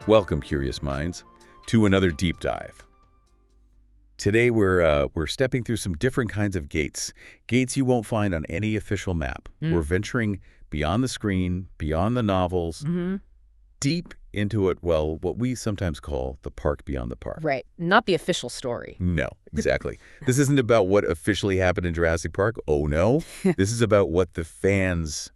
Welcome, curious minds, to another deep dive. Today we're stepping through some different kinds of gates you won't find on any official map. We're venturing beyond the screen, beyond the novels, deep into it, well, what we sometimes call the park beyond the park. Right. Not the official story. No, exactly. This isn't about what officially happened in Jurassic Park. Oh, no. This is about what the fans,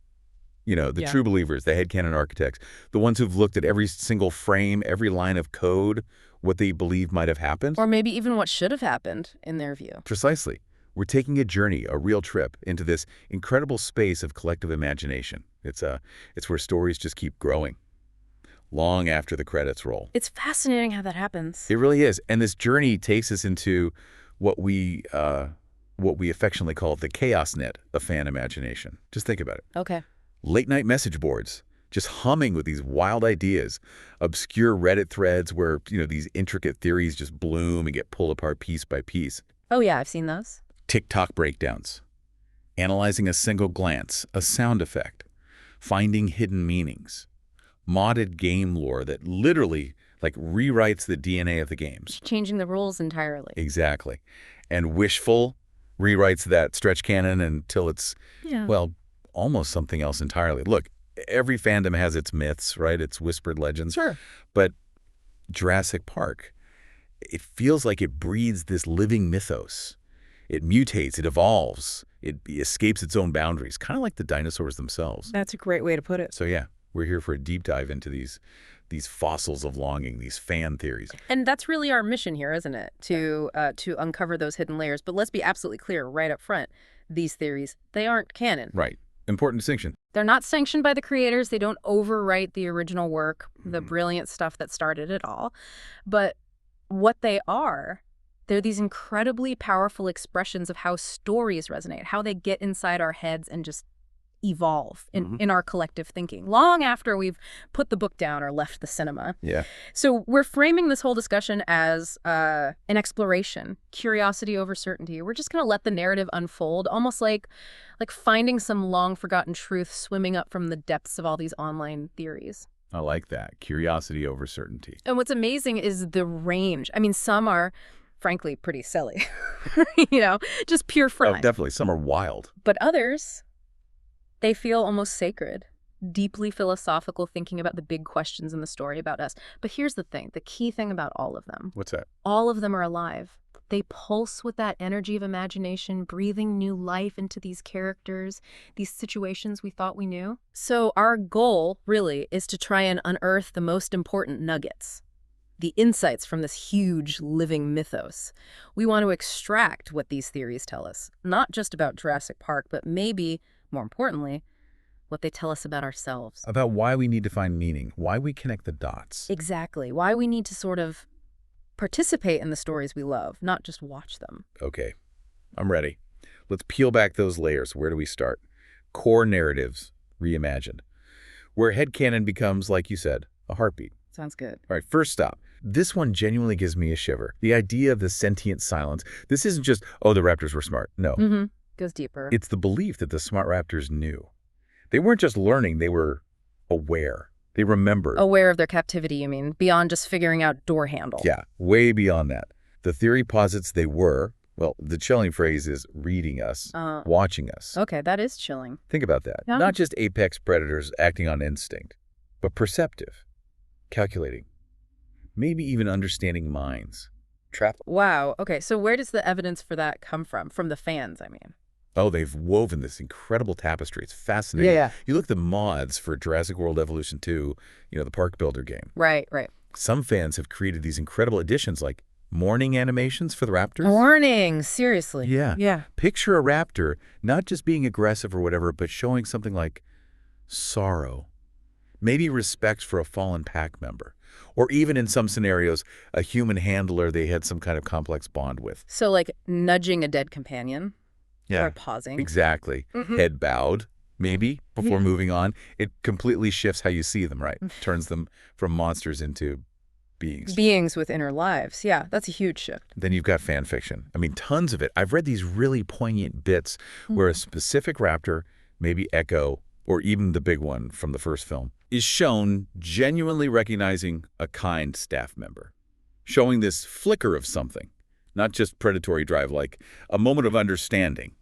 the true believers, the headcanon architects, the ones who've looked at every single frame, every line of code, what they believe might have happened. Or maybe even what should have happened in their view. Precisely. We're taking a journey, a real trip, into this incredible space of collective imagination. It's where stories just keep growing, long after the credits roll. It's fascinating how that happens. It really is. And this journey takes us into what we affectionately call the chaos net of fan imagination. Just think about it. Okay. Late night message boards, just humming with these wild ideas, obscure Reddit threads where, these intricate theories just bloom and get pulled apart piece by piece. Oh, yeah, I've seen those. TikTok breakdowns, analyzing a single glance, a sound effect, finding hidden meanings, modded game lore that literally rewrites the DNA of the games. Changing the rules entirely. Exactly. And Wishful rewrites that stretch canon until it's, well, almost something else entirely. Look, every fandom has its myths, right? Its whispered legends. Sure. But Jurassic Park, it feels like it breeds this living mythos. It mutates, it evolves, it escapes its own boundaries, kind of like the dinosaurs themselves. That's a great way to put it. So yeah, we're here for a deep dive into these fossils of longing, these fan theories. And that's really our mission here, isn't it? To uncover those hidden layers. But let's be absolutely clear right up front. These theories, they aren't canon. Right. Important distinction. They're not sanctioned by the creators. They don't overwrite the original work, the brilliant stuff that started it all. But what they are, they're these incredibly powerful expressions of how stories resonate, how they get inside our heads and just evolve in our collective thinking, long after we've put the book down or left the cinema. Yeah. So we're framing this whole discussion as an exploration, curiosity over certainty. We're just going to let the narrative unfold, almost like finding some long-forgotten truth swimming up from the depths of all these online theories. I like that. Curiosity over certainty. And what's amazing is the range. I mean, some are, frankly, pretty silly, just pure fun. Oh, definitely. Some are wild. But others, they feel almost sacred, deeply philosophical, thinking about the big questions in the story about us. But here's the thing, the key thing about all of them. What's that? All of them are alive. They pulse with that energy of imagination, breathing new life into these characters, these situations we thought we knew. So our goal, really, is to try and unearth the most important nuggets, the insights from this huge living mythos. We want to extract what these theories tell us, not just about Jurassic Park, but maybe, more importantly, what they tell us about ourselves. About why we need to find meaning, why we connect the dots. Exactly. Why we need to sort of participate in the stories we love, not just watch them. Okay, I'm ready. Let's peel back those layers. Where do we start? Core narratives reimagined, where headcanon becomes, like you said, a heartbeat. Sounds good. All right, first stop. This one genuinely gives me a shiver. The idea of the sentient silence. This isn't just, oh, the Raptors were smart. No. Goes deeper. It's the belief that the smart Raptors knew. They weren't just learning, they were aware. They remembered. Aware of their captivity, you mean, beyond just figuring out door handle. Yeah, way beyond that. The theory posits they were, well, the chilling phrase is reading us, watching us. Okay, that is chilling. Think about that. Yeah. Not just apex predators acting on instinct, but perceptive, calculating, maybe even understanding minds. Wow. Okay, so where does the evidence for that come from? From the fans, I mean. Oh, they've woven this incredible tapestry. It's fascinating. Yeah. You look at the mods for Jurassic World Evolution 2, the Park Builder game. Right. Some fans have created these incredible additions like morning animations for the Raptors. Morning, seriously. Yeah. Picture a raptor not just being aggressive or whatever, but showing something like sorrow, maybe respect for a fallen pack member, or even in some scenarios, a human handler they had some kind of complex bond with. So like nudging a dead companion. Yeah, or pausing. Exactly. Head bowed, maybe, before moving on. It completely shifts how you see them, right? Turns them from monsters into beings. Beings with inner lives. Yeah, that's a huge shift. Then you've got fan fiction. I mean, tons of it. I've read these really poignant bits where a specific raptor, maybe Echo, or even the big one from the first film, is shown genuinely recognizing a kind staff member, showing this flicker of something, not just predatory drive, like a moment of understanding,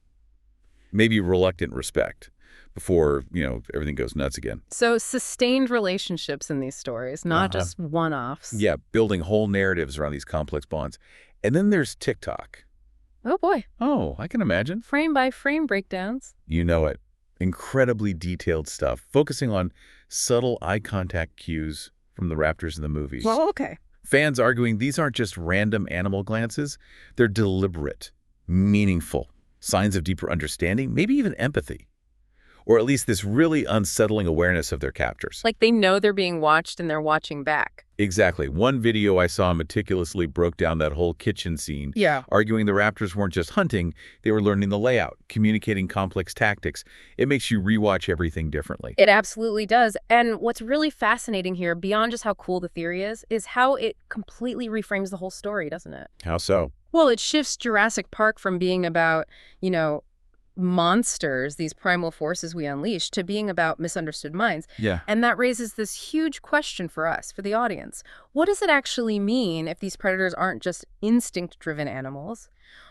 maybe reluctant respect before, everything goes nuts again. So sustained relationships in these stories, not just one-offs. Yeah, building whole narratives around these complex bonds. And then there's TikTok. Oh, boy. Oh, I can imagine. Frame-by-frame breakdowns. You know it. Incredibly detailed stuff, focusing on subtle eye contact cues from the Raptors in the movies. Well, okay. Fans arguing these aren't just random animal glances. They're deliberate, meaningful, signs of deeper understanding, maybe even empathy. Or at least this really unsettling awareness of their captors. Like they know they're being watched and they're watching back. Exactly. One video I saw meticulously broke down that whole kitchen scene, arguing the Raptors weren't just hunting, they were learning the layout, communicating complex tactics. It makes you rewatch everything differently. It absolutely does. And what's really fascinating here, beyond just how cool the theory is how it completely reframes the whole story, doesn't it? How so? Well, it shifts Jurassic Park from being about, monsters, these primal forces we unleash, to being about misunderstood minds. Yeah. And that raises this huge question for us, for the audience. What does it actually mean if these predators aren't just instinct-driven animals?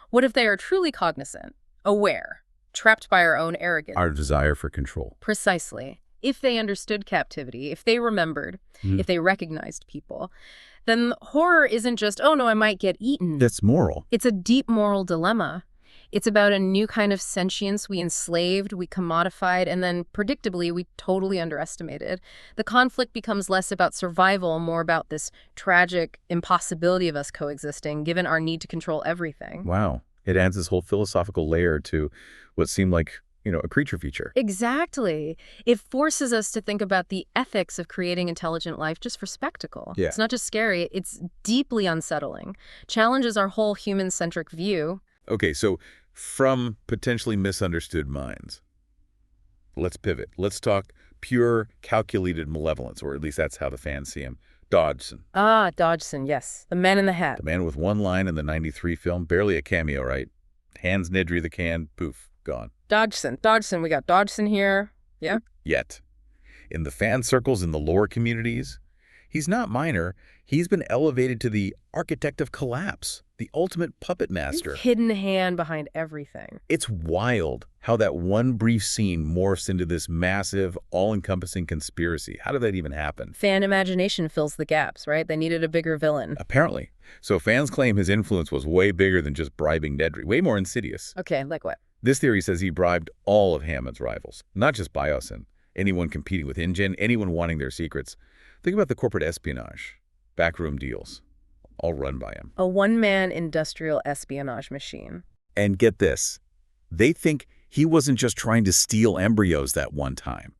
What if they are truly cognizant, aware, trapped by our own arrogance? Our desire for control. Precisely. If they understood captivity, if they remembered, if they recognized people, then horror isn't just, oh no, I might get eaten. That's moral. It's a deep moral dilemma. It's about a new kind of sentience we enslaved, we commodified, and then, predictably, we totally underestimated. The conflict becomes less about survival, more about this tragic impossibility of us coexisting, given our need to control everything. Wow. It adds this whole philosophical layer to what seemed like, a creature feature. Exactly. It forces us to think about the ethics of creating intelligent life just for spectacle. Yeah. It's not just scary, it's deeply unsettling. Challenges our whole human-centric view. Okay, so from potentially misunderstood minds, let's pivot. Let's talk pure calculated malevolence, or at least that's how the fans see him. Dodgson. Ah, Dodgson, yes. The man in the hat. The man with one line in the 93 film, barely a cameo, right? Hands Nedry the can, poof, gone. Dodgson, we got Dodgson here. Yeah? Yet. In the fan circles, in the lore communities, he's not minor. He's been elevated to the architect of collapse, the ultimate puppet master. Hidden hand behind everything. It's wild how that one brief scene morphs into this massive, all-encompassing conspiracy. How did that even happen? Fan imagination fills the gaps, right? They needed a bigger villain. Apparently. So fans claim his influence was way bigger than just bribing Nedry, way more insidious. Okay, like what? This theory says he bribed all of Hammond's rivals, not just Biosyn, anyone competing with InGen, anyone wanting their secrets. Think about the corporate espionage, backroom deals, all run by him. A one-man industrial espionage machine. And get this, they think he wasn't just trying to steal embryos that one time.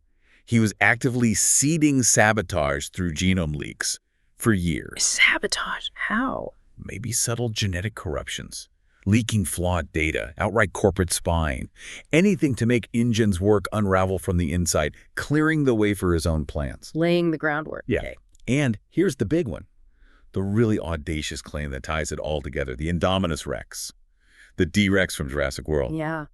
He was actively seeding sabotage through genome leaks for years. Sabotage? How? Maybe subtle genetic corruptions, leaking flawed data, outright corporate spying, anything to make InGen's work unravel from the inside, clearing the way for his own plans. Laying the groundwork. Yeah. Okay. And here's the big one, the really audacious claim that ties it all together, the Indominus Rex, the D-Rex from Jurassic World. Yeah.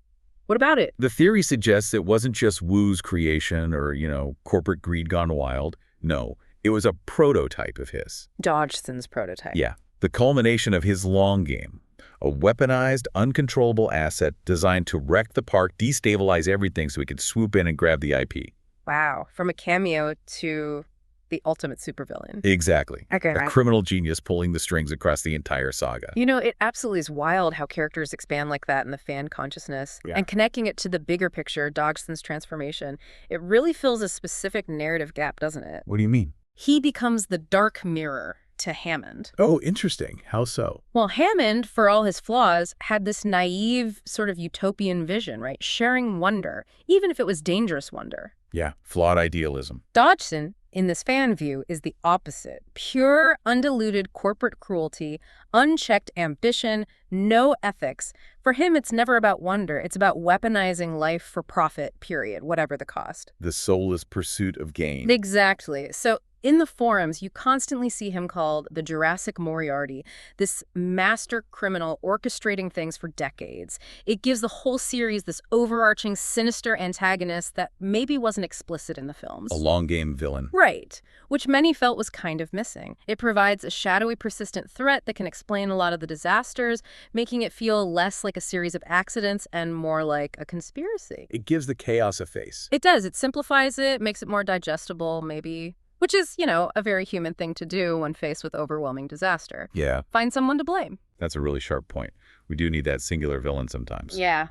What about it? The theory suggests it wasn't just Wu's creation or, corporate greed gone wild. No, it was a prototype of his. Dodgson's prototype. Yeah, the culmination of his long game. A weaponized, uncontrollable asset designed to wreck the park, destabilize everything so he could swoop in and grab the IP. Wow. From a cameo to the ultimate supervillain. Exactly. Okay, a criminal genius pulling the strings across the entire saga. It absolutely is wild how characters expand like that in the fan consciousness. Yeah. And connecting it to the bigger picture, Dodgson's transformation, it really fills a specific narrative gap, doesn't it? What do you mean? He becomes the dark mirror to Hammond. Oh, interesting. How so? Well, Hammond, for all his flaws, had this naive sort of utopian vision, right? Sharing wonder, even if it was dangerous wonder. Yeah, flawed idealism. Dodgson, in this fan view, is the opposite. Pure, undiluted corporate cruelty, unchecked ambition, no ethics. For him, it's never about wonder. It's about weaponizing life for profit, period, whatever the cost. The soulless pursuit of gain. Exactly. So In the forums, you constantly see him called the Jurassic Moriarty, this master criminal orchestrating things for decades. It gives the whole series this overarching, sinister antagonist that maybe wasn't explicit in the films. A long-game villain. Right, which many felt was kind of missing. It provides a shadowy, persistent threat that can explain a lot of the disasters, making it feel less like a series of accidents and more like a conspiracy. It gives the chaos a face. It does. It simplifies it, makes it more digestible, maybe. Which is, a very human thing to do when faced with overwhelming disaster. Yeah. Find someone to blame. That's a really sharp point. We do need that singular villain sometimes. Yeah.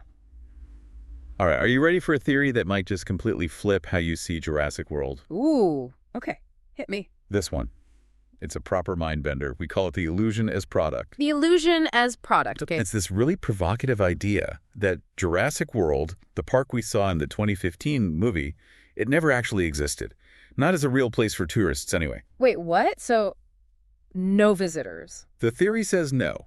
All right, are you ready for a theory that might just completely flip how you see Jurassic World? Ooh, okay. Hit me. This one. It's a proper mind bender. We call it the illusion as product. The illusion as product, okay. It's this really provocative idea that Jurassic World, the park we saw in the 2015 movie, it never actually existed. Not as a real place for tourists, anyway. Wait, what? So, no visitors? The theory says no.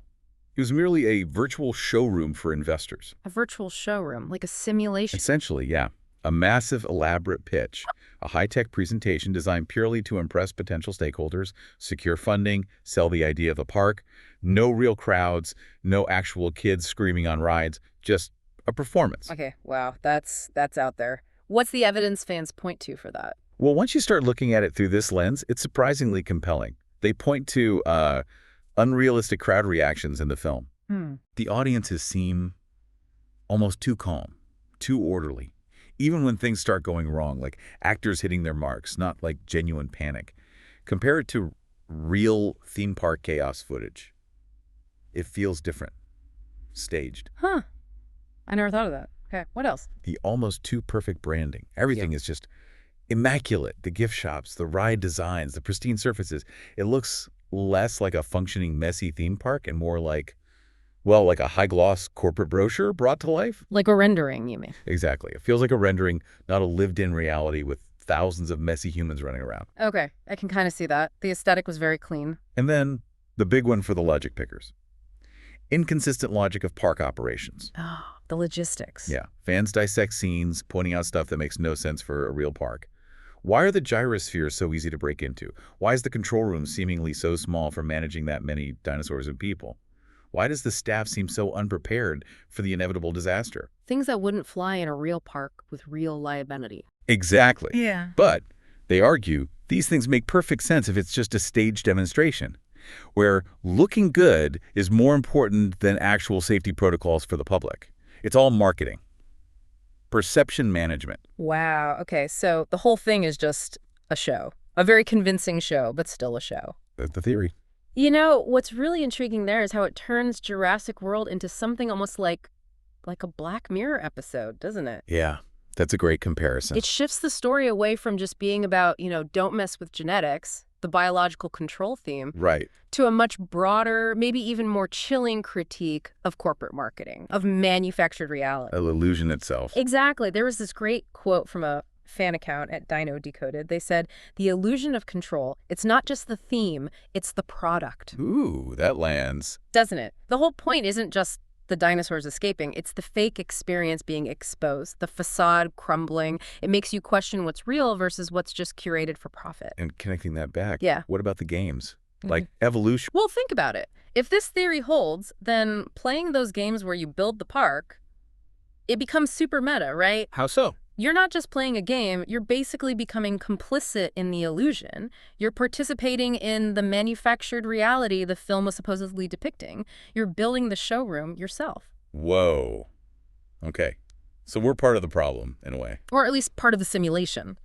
It was merely a virtual showroom for investors. A virtual showroom, like a simulation? Essentially, yeah. A massive, elaborate pitch. A high-tech presentation designed purely to impress potential stakeholders, secure funding, sell the idea of the park. No real crowds, no actual kids screaming on rides, just a performance. Okay, wow, that's out there. What's the evidence fans point to for that? Well, once you start looking at it through this lens, it's surprisingly compelling. They point to unrealistic crowd reactions in the film. The audiences seem almost too calm, too orderly. Even when things start going wrong, like actors hitting their marks, not like genuine panic. Compare it to real theme park chaos footage. It feels different. Staged. Huh. I never thought of that. Okay, what else? The almost too perfect branding. Everything is just immaculate. The gift shops, the ride designs, the pristine surfaces. It looks less like a functioning, messy theme park and more like, well, like a high-gloss corporate brochure brought to life. Like a rendering, you mean? Exactly. It feels like a rendering, not a lived-in reality with thousands of messy humans running around. Okay, I can kind of see that. The aesthetic was very clean. And then the big one for the logic pickers. Inconsistent logic of park operations. Oh, the logistics. Yeah. Fans dissect scenes, pointing out stuff that makes no sense for a real park. Why are the gyrospheres so easy to break into? Why is the control room seemingly so small for managing that many dinosaurs and people? Why does the staff seem so unprepared for the inevitable disaster? Things that wouldn't fly in a real park with real liability. Exactly. Yeah. But they argue these things make perfect sense if it's just a staged demonstration, where looking good is more important than actual safety protocols for the public. It's all marketing. Perception management. Wow. Okay, so the whole thing is just a show. A very convincing show, but still a show. That's the theory. What's really intriguing there is how it turns Jurassic World into something almost like a Black Mirror episode, doesn't it? Yeah, that's a great comparison. It shifts the story away from just being about, don't mess with genetics, the biological control theme, Right. to a much broader, maybe even more chilling critique of corporate marketing, of manufactured reality. An illusion itself. Exactly. There was this great quote from a fan account at Dino Decoded. They said, "The illusion of control, it's not just the theme, it's the product." Ooh, that lands. Doesn't it? The whole point isn't just the dinosaurs escaping. It's the fake experience being exposed, the facade crumbling. It makes you question what's real versus what's just curated for profit. And connecting that back. Yeah. What about the games? Like evolution? Well, think about it. If this theory holds, then playing those games where you build the park, it becomes super meta, right? How so? You're not just playing a game, you're basically becoming complicit in the illusion. You're participating in the manufactured reality the film was supposedly depicting. You're building the showroom yourself. Whoa. Okay. So we're part of the problem, in a way. Or at least part of the simulation.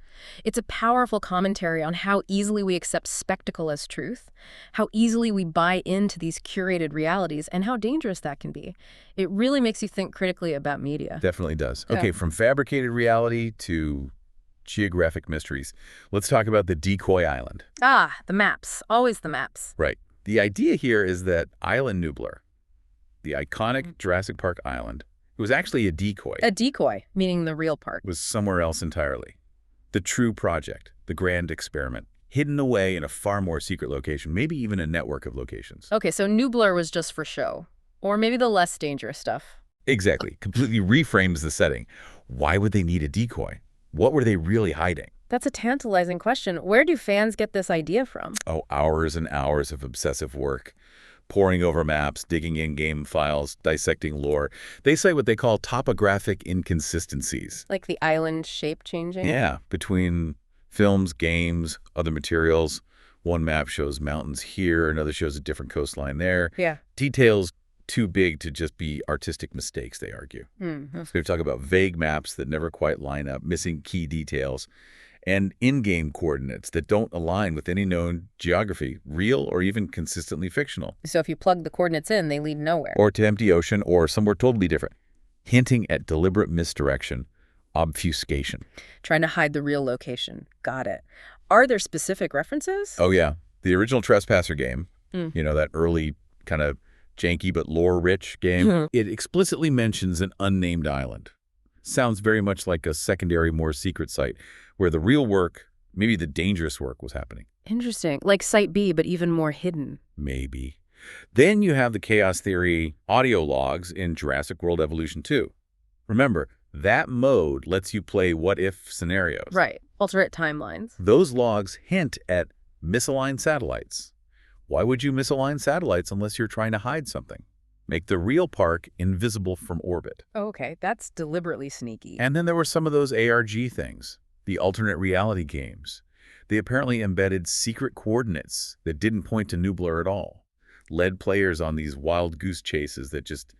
It's a powerful commentary on how easily we accept spectacle as truth, how easily we buy into these curated realities, and how dangerous that can be. It really makes you think critically about media. Definitely does. Yeah. Okay, from fabricated reality to geographic mysteries. Let's talk about the decoy island. Ah, the maps. Always the maps. Right. The idea here is that Island Nublar, the iconic Jurassic Park island, it was actually a decoy. A decoy, meaning the real part. Was somewhere else entirely. The true project, the grand experiment, hidden away in a far more secret location, maybe even a network of locations. Okay, so Nublar was just for show. Or maybe the less dangerous stuff. Exactly. Completely reframes the setting. Why would they need a decoy? What were they really hiding? That's a tantalizing question. Where do fans get this idea from? Oh, hours and hours of obsessive work. Poring over maps, digging in-game files, dissecting lore. They cite what they call topographic inconsistencies. Like the island shape changing? Yeah, between films, games, other materials. One map shows mountains here, another shows a different coastline there. Yeah. Details too big to just be artistic mistakes, they argue. Mm-hmm. So they talk about vague maps that never quite line up, missing key details, and in-game coordinates that don't align with any known geography, real or even consistently fictional. So if you plug the coordinates in, they lead nowhere. Or to empty ocean or somewhere totally different, hinting at deliberate misdirection, obfuscation. Trying to hide the real location. Got it. Are there specific references? Oh, yeah. The original Trespasser game, that early kind of janky but lore-rich game, it explicitly mentions an unnamed island. Sounds very much like a secondary, more secret site where the real work, maybe the dangerous work, was happening. Interesting. Like Site B, but even more hidden. Maybe. Then you have the chaos theory audio logs in Jurassic World Evolution 2. Remember, that mode lets you play what-if scenarios. Right. Alternate timelines. Those logs hint at misaligned satellites. Why would you misalign satellites unless you're trying to hide something? Make the real park invisible from orbit. Oh, okay. That's deliberately sneaky. And then there were some of those ARG things, the alternate reality games. They apparently embedded secret coordinates that didn't point to Nublar at all, led players on these wild goose chases that just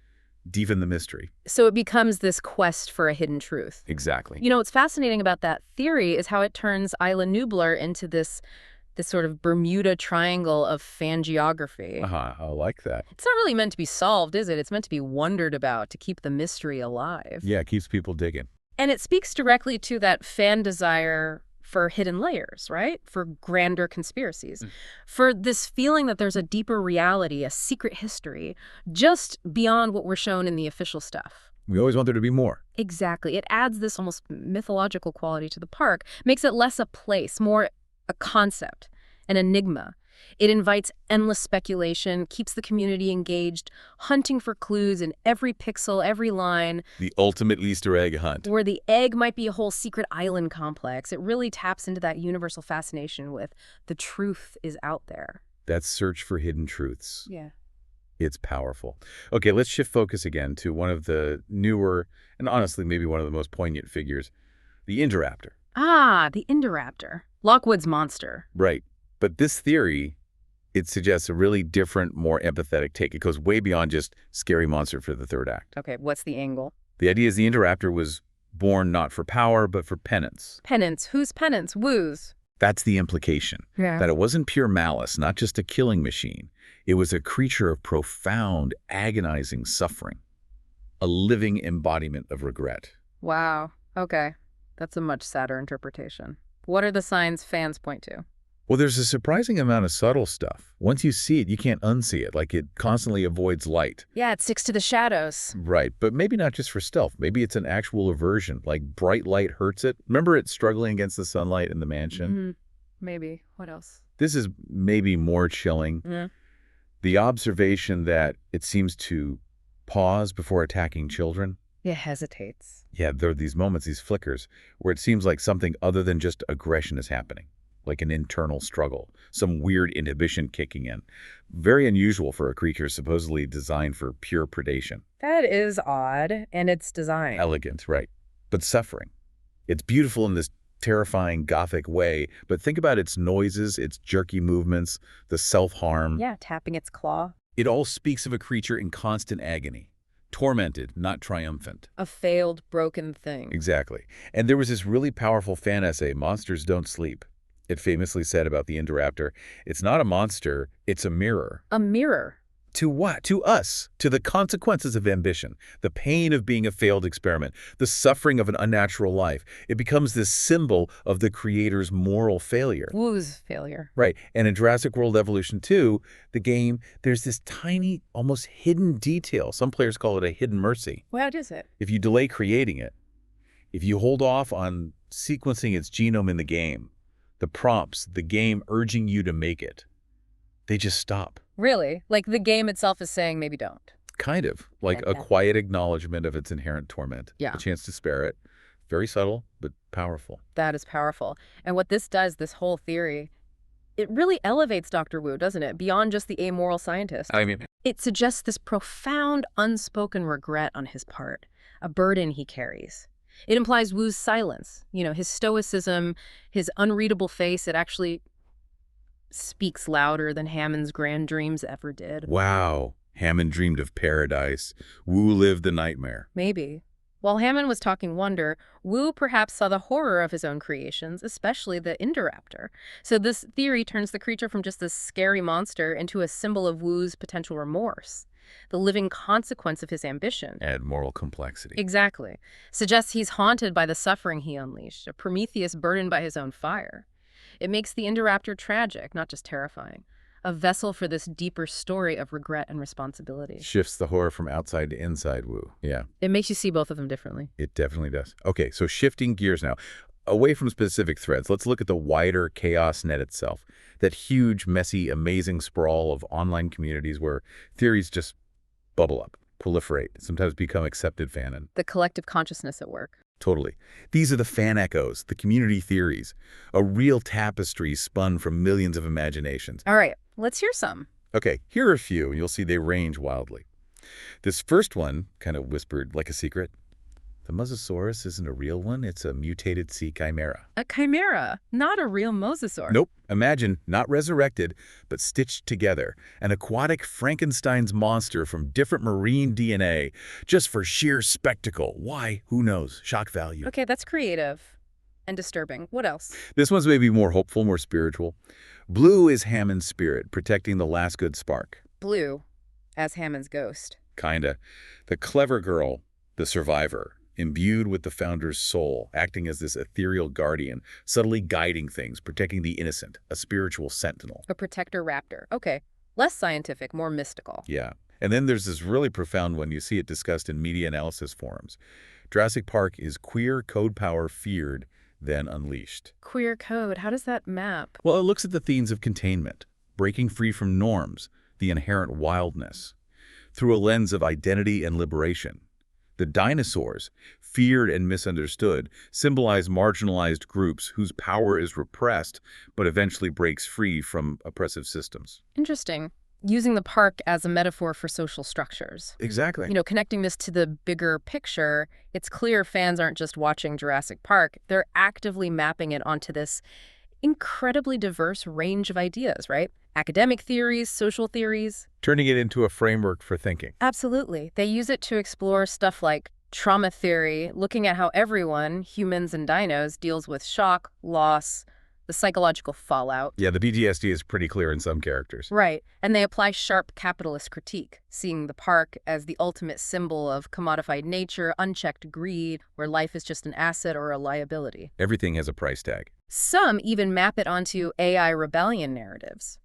deepen the mystery. So it becomes this quest for a hidden truth. Exactly. What's fascinating about that theory is how it turns Isla Nublar into this sort of Bermuda Triangle of fan geography. I like that. It's not really meant to be solved, is it? It's meant to be wondered about, to keep the mystery alive. Yeah, it keeps people digging. And it speaks directly to that fan desire for hidden layers, right? For grander conspiracies. For this feeling that there's a deeper reality, a secret history, just beyond what we're shown in the official stuff. We always want there to be more. Exactly. It adds this almost mythological quality to the park, makes it less a place, more a concept, an enigma. It invites endless speculation, keeps the community engaged, hunting for clues in every pixel, every line. The ultimate Easter egg hunt. Where the egg might be a whole secret island complex. It really taps into that universal fascination with the truth is out there. That search for hidden truths. Yeah. It's powerful. Okay, let's shift focus again to one of the newer, and honestly maybe one of the most poignant figures, the Indoraptor. Ah, the Indoraptor. Lockwood's monster. Right. But this theory, it suggests a really different, more empathetic take. It goes way beyond just scary monster for the third act. Okay, what's the angle? The idea is the Indoraptor was born not for power, but for penance. Penance. Whose penance? Woo's. That's the implication. Yeah. That it wasn't pure malice, not just a killing machine. It was a creature of profound, agonizing suffering. A living embodiment of regret. Wow. Okay. That's a much sadder interpretation. What are the signs fans point to? Well, there's a surprising amount of subtle stuff. Once you see it, you can't unsee it. Like, it constantly avoids light. Yeah, it sticks to the shadows. Right, but maybe not just for stealth. Maybe it's an actual aversion, like bright light hurts it. Remember it struggling against the sunlight in the mansion? Maybe. What else? This is maybe more chilling. Yeah. The observation that it seems to pause before attacking children. It hesitates. Yeah, there are these moments, these flickers, where it seems like something other than just aggression is happening. Like an internal struggle, some weird inhibition kicking in. Very unusual for a creature supposedly designed for pure predation. That is odd, and it's design. Elegant, right. But suffering. It's beautiful in this terrifying Gothic way, but think about its noises, its jerky movements, the self-harm. Yeah, tapping its claw. It all speaks of a creature in constant agony. Tormented, not triumphant. A failed, broken thing. Exactly. And there was this really powerful fan essay, Monsters Don't Sleep. It famously said about the Indoraptor, it's not a monster, it's a mirror. A mirror. To what? To us. To the consequences of ambition, the pain of being a failed experiment, the suffering of an unnatural life. It becomes this symbol of the creator's moral failure. Woo's failure. Right. And in Jurassic World Evolution 2, the game, there's this tiny, almost hidden detail. Some players call it a hidden mercy. What is it? If you delay creating it, if you hold off on sequencing its genome in the game, the prompts, the game urging you to make it, they just stop. Really? Like the game itself is saying maybe don't? Kind of. Like a quiet acknowledgement of its inherent torment. Yeah. A chance to spare it. Very subtle, but powerful. That is powerful. And what this does, this whole theory, it really elevates Dr. Wu, doesn't it? Beyond just the amoral scientist. I mean, It suggests this profound, unspoken regret on his part, a burden he carries. It implies Wu's silence, his stoicism, his unreadable face. It actually speaks louder than Hammond's grand dreams ever did. wow. Hammond dreamed of paradise. Wu lived the nightmare. Maybe. While Hammond was talking wonder, Wu perhaps saw the horror of his own creations, especially the Indoraptor. So this theory turns the creature from just this scary monster into a symbol of Wu's potential remorse, the living consequence of his ambition. Add moral complexity. Exactly. Suggests he's haunted by the suffering he unleashed, a Prometheus burdened by his own fire. It makes the Indoraptor tragic, not just terrifying. A vessel for this deeper story of regret and responsibility. Shifts the horror from outside to inside Wu. Yeah, It makes you see both of them differently. it definitely does. Okay, so shifting gears now. Away from specific threads, let's look at the wider chaos net itself. That huge, messy, amazing sprawl of online communities where theories just bubble up, proliferate, sometimes become accepted fanon. The collective consciousness at work. Totally. These are the fan echoes, the community theories, a real tapestry spun from millions of imaginations. All right, let's hear some. Okay, here are a few, and you'll see they range wildly. This first one, kind of whispered like a secret, the Mosasaurus isn't a real one, it's a mutated sea chimera. A chimera, not a real mosasaur. Nope. Imagine, not resurrected, but stitched together. An aquatic Frankenstein's monster from different marine DNA, just for sheer spectacle. Why? Who knows? Shock value. Okay, that's creative and disturbing. What else? This one's maybe more hopeful, more spiritual. Blue is Hammond's spirit, protecting the last good spark. Blue, as Hammond's ghost. Kinda. The clever girl, the survivor, imbued with the founder's soul, acting as this ethereal guardian, subtly guiding things, protecting the innocent, a spiritual sentinel. A protector raptor. Okay, less scientific, more mystical. Yeah. And then there's this really profound one. You see it discussed in media analysis forums. Jurassic Park is queer code power feared, then unleashed. Queer code, how does that map? Well, it looks at the themes of containment, breaking free from norms, the inherent wildness, through a lens of identity and liberation. The dinosaurs, feared and misunderstood, symbolize marginalized groups whose power is repressed but eventually breaks free from oppressive systems. Interesting. Using the park as a metaphor for social structures. Exactly. Connecting this to the bigger picture, it's clear fans aren't just watching Jurassic Park. They're actively mapping it onto this incredibly diverse range of ideas, right? Academic theories, social theories. Turning it into a framework for thinking. Absolutely. They use it to explore stuff like trauma theory, looking at how everyone, humans and dinos, deals with shock, loss, the psychological fallout. Yeah, the PTSD is pretty clear in some characters. Right. And they apply sharp capitalist critique, seeing the park as the ultimate symbol of commodified nature, unchecked greed, where life is just an asset or a liability. Everything has a price tag. Some even map it onto AI rebellion narratives,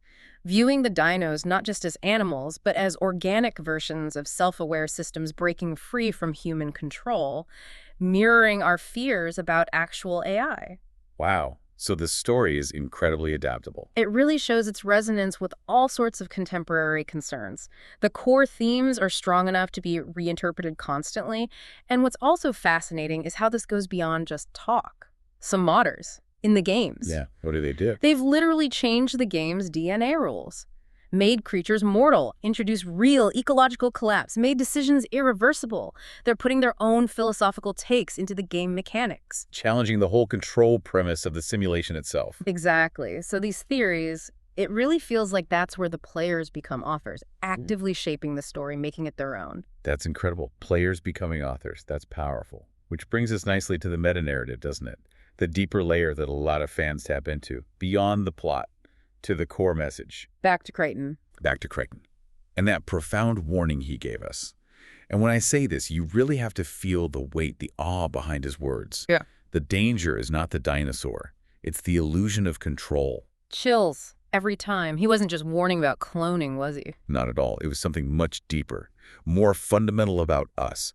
viewing the dinos not just as animals, but as organic versions of self-aware systems breaking free from human control, mirroring our fears about actual AI. Wow. So the story is incredibly adaptable. It really shows its resonance with all sorts of contemporary concerns. The core themes are strong enough to be reinterpreted constantly, and what's also fascinating is how this goes beyond just talk. Some modders in the games. Yeah, what do they do? They've literally changed the game's DNA rules, made creatures mortal, introduced real ecological collapse, made decisions irreversible. They're putting their own philosophical takes into the game mechanics. Challenging the whole control premise of the simulation itself. Exactly. So these theories, it really feels like that's where the players become authors, actively shaping the story, making it their own. That's incredible. Players becoming authors. That's powerful. Which brings us nicely to the meta-narrative, doesn't it? The deeper layer that a lot of fans tap into, beyond the plot, to the core message. Back to Crichton. Back to Crichton. And that profound warning he gave us. And when I say this, you really have to feel the weight, the awe behind his words. Yeah. The danger is not the dinosaur. It's the illusion of control. Chills every time. He wasn't just warning about cloning, was he? Not at all. It was something much deeper, more fundamental about us,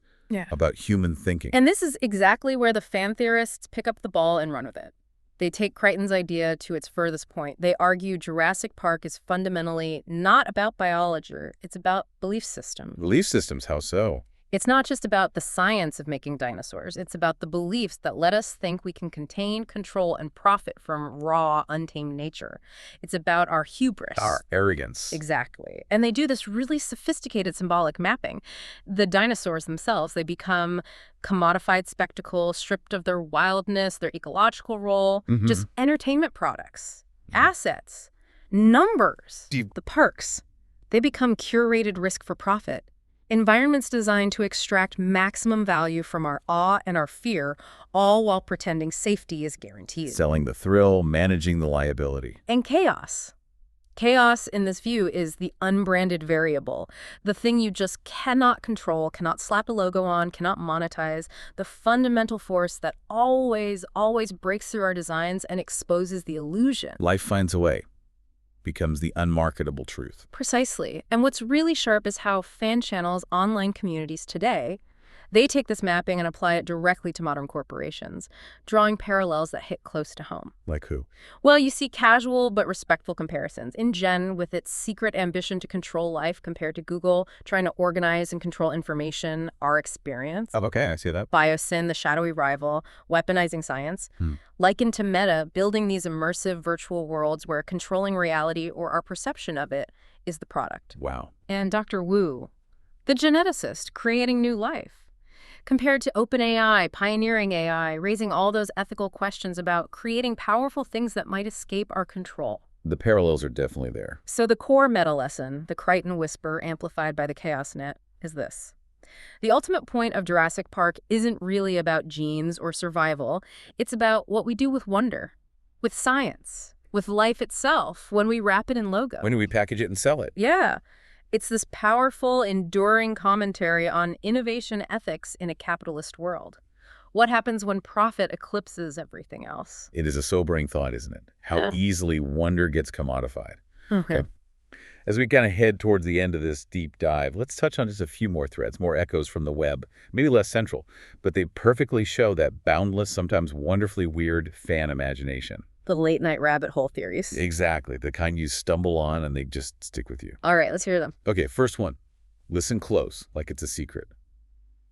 about human thinking. And this is exactly where the fan theorists pick up the ball and run with it. They take Crichton's idea to its furthest point. They argue Jurassic Park is fundamentally not about biology. It's about belief systems. Belief systems, how so? It's not just about the science of making dinosaurs. It's about the beliefs that let us think we can contain, control, and profit from raw, untamed nature. It's about our hubris. Our arrogance. Exactly. And they do this really sophisticated symbolic mapping. The dinosaurs themselves, they become commodified spectacles, stripped of their wildness, their ecological role, just entertainment products, assets, numbers, the perks. They become curated risk for profit. Environments designed to extract maximum value from our awe and our fear, all while pretending safety is guaranteed. Selling the thrill, managing the liability. And chaos. Chaos, in this view, is the unbranded variable, the thing you just cannot control, cannot slap a logo on, cannot monetize, the fundamental force that always breaks through our designs and exposes the illusion. Life finds a way. Becomes the unmarketable truth. Precisely. And what's really sharp is how fan channels, online communities today, they take this mapping and apply it directly to modern corporations, drawing parallels that hit close to home. Like who? Well, you see casual but respectful comparisons. InGen, with its secret ambition to control life compared to Google, trying to organize and control information, our experience. Oh, okay, I see that. Biosyn, the shadowy rival, weaponizing science. Likened to Meta, building these immersive virtual worlds where controlling reality or our perception of it is the product. Wow. And Dr. Wu, the geneticist, creating new life. Compared to OpenAI, pioneering AI, raising all those ethical questions about creating powerful things that might escape our control. The parallels are definitely there. So the core meta lesson, the Crichton whisper amplified by the chaos net, is this. The ultimate point of Jurassic Park isn't really about genes or survival. It's about what we do with wonder, with science, with life itself, when we wrap it in logo. When do we package it and sell it? Yeah. It's this powerful, enduring commentary on innovation ethics in a capitalist world. What happens when profit eclipses everything else? It is a sobering thought, isn't it? How easily wonder gets commodified. Okay. As we kind of head towards the end of this deep dive, let's touch on just a few more threads, more echoes from the web, maybe less central, but they perfectly show that boundless, sometimes wonderfully weird fan imagination. The late-night rabbit hole theories. Exactly. The kind you stumble on and they just stick with you. All right, let's hear them. Okay, first one. Listen close, like it's a secret.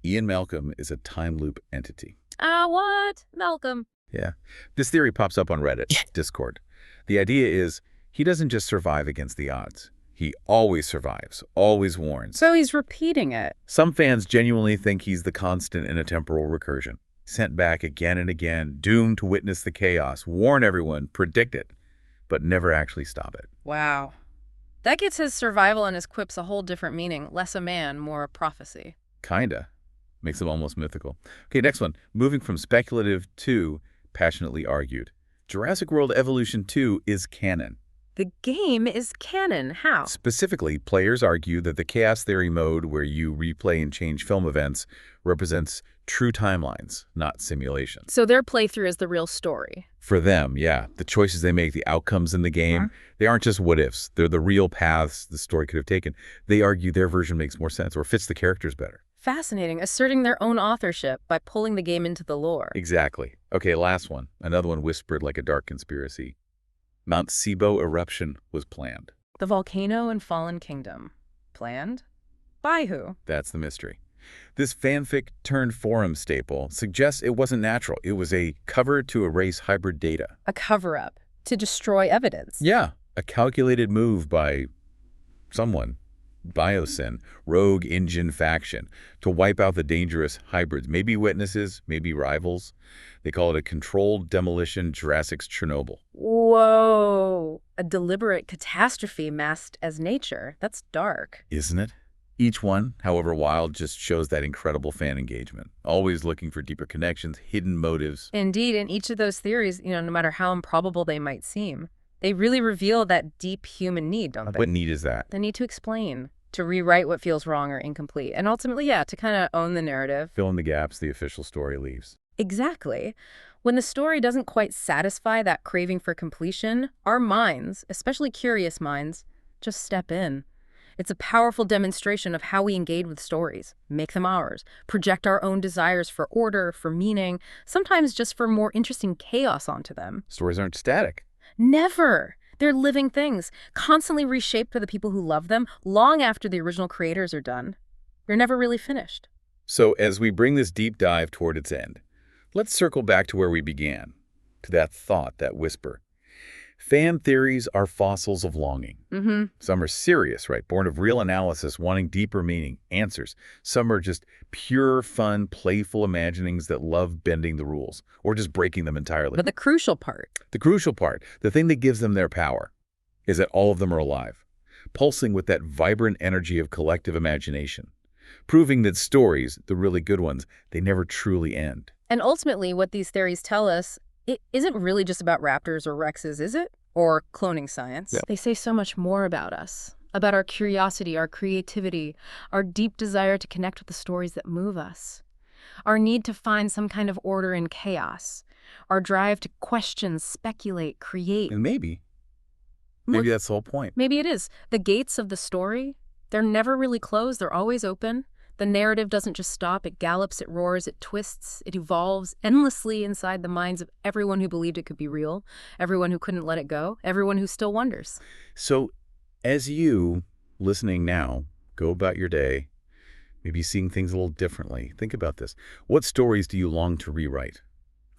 Ian Malcolm is a time loop entity. What? Malcolm? Yeah. This theory pops up on Reddit, Discord. The idea is he doesn't just survive against the odds. He always survives, always warns. So he's repeating it. Some fans genuinely think he's the constant in a temporal recursion. Sent back again and again, doomed to witness the chaos, warn everyone, predict it, but never actually stop it. Wow. That gets his survival and his quips a whole different meaning. Less a man, more a prophecy. Kinda. Makes him almost mythical. Okay, next one. Moving from speculative to passionately argued. Jurassic World Evolution 2 is canon. The game is canon. How? Specifically, players argue that the chaos theory mode, where you replay and change film events, represents true timelines, not simulations. So their playthrough is the real story. For them, yeah. The choices they make, the outcomes in the game, they aren't just what-ifs. They're the real paths the story could have taken. They argue their version makes more sense or fits the characters better. Fascinating, asserting their own authorship by pulling the game into the lore. Exactly. Okay, last one. Another one whispered like a dark conspiracy. Mount Sibo eruption was planned. The volcano in Fallen Kingdom. Planned? By who? That's the mystery. This fanfic turned forum staple suggests it wasn't natural. It was a cover to erase hybrid data. A cover-up to destroy evidence. Yeah, a calculated move by someone, Biosyn, rogue engine faction, to wipe out the dangerous hybrids. Maybe witnesses, maybe rivals. They call it a controlled demolition, Jurassic's Chernobyl. Whoa, a deliberate catastrophe masked as nature. That's dark. Isn't it? Each one, however wild, just shows that incredible fan engagement. Always looking for deeper connections, hidden motives. Indeed, in each of those theories, no matter how improbable they might seem, they really reveal that deep human need, don't they? What need is that? The need to explain, to rewrite what feels wrong or incomplete, and ultimately, yeah, to kind of own the narrative. Fill in the gaps the official story leaves. Exactly. When the story doesn't quite satisfy that craving for completion, our minds, especially curious minds, just step in. It's a powerful demonstration of how we engage with stories, make them ours, project our own desires for order, for meaning, sometimes just for more interesting chaos onto them. Stories aren't static. Never. They're living things, constantly reshaped by the people who love them long after the original creators are done. They're never really finished. So as we bring this deep dive toward its end, let's circle back to where we began, to that thought, that whisper. Fan theories are fossils of longing. Some are serious, right? Born of real analysis, wanting deeper meaning, answers. Some are just pure, fun, playful imaginings that love bending the rules, or just breaking them entirely. But the crucial part, the thing that gives them their power, is that all of them are alive, pulsing with that vibrant energy of collective imagination, proving that stories, the really good ones, they never truly end. and ultimately what these theories tell us, it isn't really just about raptors or rexes, is it? Or cloning science. Yeah. They say so much more about us, about our curiosity, our creativity, our deep desire to connect with the stories that move us, our need to find some kind of order in chaos, our drive to question, speculate, create. And maybe Look, that's the whole point. maybe it is. The gates of the story, they're never really closed. They're always open. The narrative doesn't just stop. It gallops, it roars, it twists, it evolves endlessly inside the minds of everyone who believed it could be real, everyone who couldn't let it go, everyone who still wonders. So as you, listening now, go about your day, maybe seeing things a little differently, think about this. What stories do you long to rewrite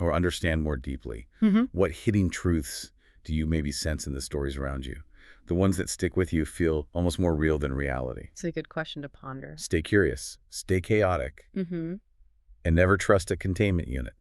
or understand more deeply? What hidden truths do you maybe sense in the stories around you? The ones that stick with you feel almost more real than reality. It's a good question to ponder. Stay curious, stay chaotic, and never trust a containment unit.